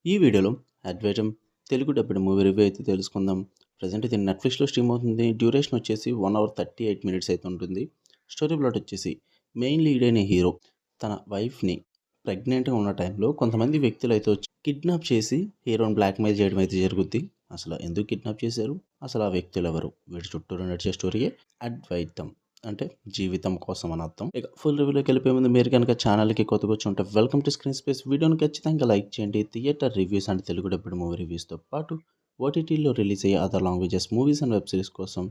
ఈ వీడియోలో 'అద్వైతం' Telugu dubbed movie review అయితే తెలుసుకుందాం. ప్రెజెంట్ ఇది నెట్‌ఫ్లిక్స్‌లో స్ట్రీమ్ అవుతుంది. డ్యూరేషన్ వచ్చేసి 1 అవర్ 38 మినిట్స్ అయితే ఉంటుంది. స్టోరీ ప్లాట్ వచ్చేసి మెయిన్ లీడ్ అయిన హీరో తన వైఫ్‌ని ప్రెగ్నెంట్‌గా ఉన్న టైంలో కొంతమంది వ్యక్తులైతే వచ్చి కిడ్నాప్ చేసి హీరోని బ్లాక్‌మెయిల్ చేయడం అయితే జరుగుద్ది. అసలు ఎందుకు కిడ్నాప్ చేశారు? అసలు ఆ వ్యక్తులెవరు? వీటి చుట్టూరా నడిచే స్టోరీయే 'అద్వైతం' అంటే జీవితం కోసం అని అర్థం. ఇక ఫుల్ రివ్యూలోకి వెళ్ళిపోయే ముందు మీరు కనుక ఛానల్‌కి కొత్తగా వచ్చి ఉంటే వెల్కమ్ టు స్క్రీన్ స్పేస్. వీడియోని ఖచ్చితంగా లైక్ చేయండి. Theatre reviews and Telugu dubbed movie రివ్యూస్‌తో పాటు ఓటీటీలో రిలీజ్ అయ్యే other languages movies and web series కోసం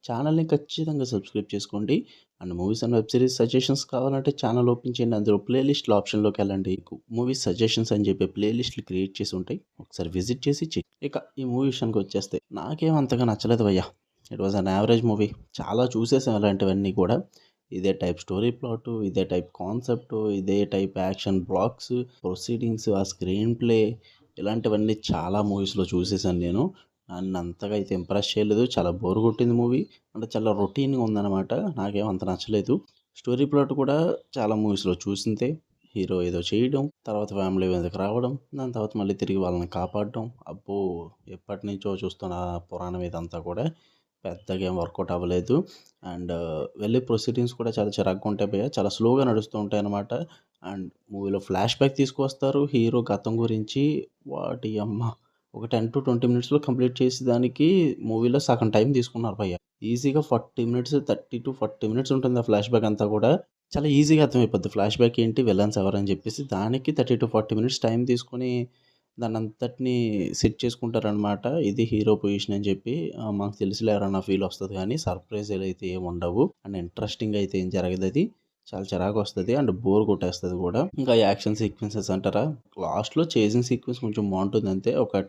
ఛానల్‌ని ఖచ్చితంగా సబ్స్క్రైబ్ చేసుకోండి. And movies and web series suggestions కావాలంటే ఛానల్ ఓపెన్ చేయండి. అందులో ప్లేలిస్ట్‌ల ఆప్షన్‌లోకి వెళ్ళండి. మూవీ సజెషన్స్ అని చెప్పి ప్లేలిస్ట్‌లు క్రియేట్ చేసి ఉంటాయి. ఒకసారి విజిట్ చేసి చెక్. ఇక ఈ మూవీ విషయానికి వచ్చేస్తే నాకేం అంతగా నచ్చలేదు భయ్యా. It was an average movie. చాలా చూసేసాం అలాంటివన్నీ కూడా. ఇదే టైప్ స్టోరీ ప్లాటు, ఇదే టైప్ కాన్సెప్టు, ఇదే టైప్ యాక్షన్ బ్లాక్స్, ప్రొసీడింగ్స్, ఆ స్క్రీన్ ప్లే ఇలాంటివన్నీ చాలా మూవీస్‌లో చూసేసాను నేను. నన్ను అంతగా అయితే ఇంప్రెస్ చేయలేదు. చాలా బోర్ కొట్టింది మూవీ. అంటే చాలా రొటీన్‌గా ఉందనమాట. నాకేం అంత నచ్చలేదు. స్టోరీ ప్లాట్ కూడా చాలా మూవీస్‌లో చూసిందే. హీరో ఏదో చేయడం, తర్వాత ఫ్యామిలీ మీదకి రావడం, దాని తర్వాత మళ్ళీ తిరిగి వాళ్ళని కాపాడడం. అబ్బో! ఎప్పటినుంచో చూస్తున్న పురాణం ఇదంతా కూడా పెద్దగా ఏం వర్కౌట్ అవ్వలేదు. అండ్ వెళ్ళే ప్రొసీడింగ్స్ కూడా చాలా చిరాకుగా ఉంటాయి భయ్యా. చాలా స్లోగా నడుస్తూ ఉంటాయన్నమాట. అండ్ మూవీలో ఫ్లాష్ బ్యాక్ తీసుకొస్తారు. హీరో గతం గురించి వాటి యమ్మ ఒక 10-20 మినిట్స్‌లో కంప్లీట్ చేసేదానికి మూవీలో సగం టైం తీసుకున్నారు భయ్యా. ఈజీగా 40 మినిట్స్ 30-40 మినిట్స్ ఉంటుంది ఆ ఫ్లాష్ బ్యాక్ అంతా కూడా. చాలా ఈజీగా అర్థమైపోద్ది. ఫ్లాష్ బ్యాక్ ఏంటి, విలన్స్ ఎవరని చెప్పేసి దానికి 30-40 మినిట్స్ టైం తీసుకొని దాన్నంతటిని సెట్ చేసుకుంటారనమాట. ఇది హీరో పొజిషన్ అని చెప్పి మాకు తెలుసులేరా అన్న ఫీల్ వస్తది గానీ సర్ప్రైజ్‌లు అయితే ఏమి ఉండవు. అండ్ ఇంట్రెస్టింగ్ అయితే ఏం జరగదది. చాలా చిరాకొస్తది అండ్ బోర్ కొట్టేస్తది కూడా. ఇంకా యాక్షన్ సీక్వెన్సెస్ అంటారా? లాస్ట్‌లో చేసింగ్ సీక్వెన్స్ కొంచెం బావుంటుంది అంతే. ఒక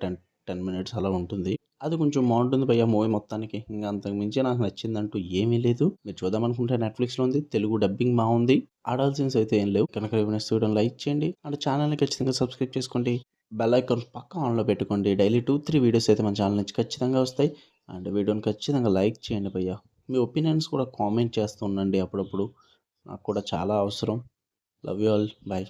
10 మినిట్స్ అలా ఉంటుంది. అది కొంచెం బావుంటుంది భయ్యా మూవీ మొత్తానికి. ఇంక అంతకు మించి నాకు నచ్చిందంటూ ఏమీ లేదు. మీరు చూద్దామనుకుంటే నెట్‌ఫ్లిక్స్‌లో ఉంది. తెలుగు డబ్బింగ్ బావుంది. అడల్ట్ సీన్స్ అయితే ఏం లేవు. కనుక ఏమైనా చూడడం లైక్ చేయండి. అండ్ ఛానల్‌ని ఖచ్చితంగా సబ్స్క్రైబ్ చేసుకోండి. బెల్ ఐకాన్ పక్కా ఆన్‌లో పెట్టుకోండి. డైలీ 2-3 వీడియోస్ అయితే మన ఛానల్ నుంచి ఖచ్చితంగా వస్తాయి. అండ్ వీడియోని ఖచ్చితంగా లైక్ చేయండి భయ్యా. మీ ఒపీనియన్స్ కూడా కామెంట్ చేస్తూ ఉండండి అప్పుడప్పుడు. నాకు కూడా చాలా అవసరం. Love you all. బై.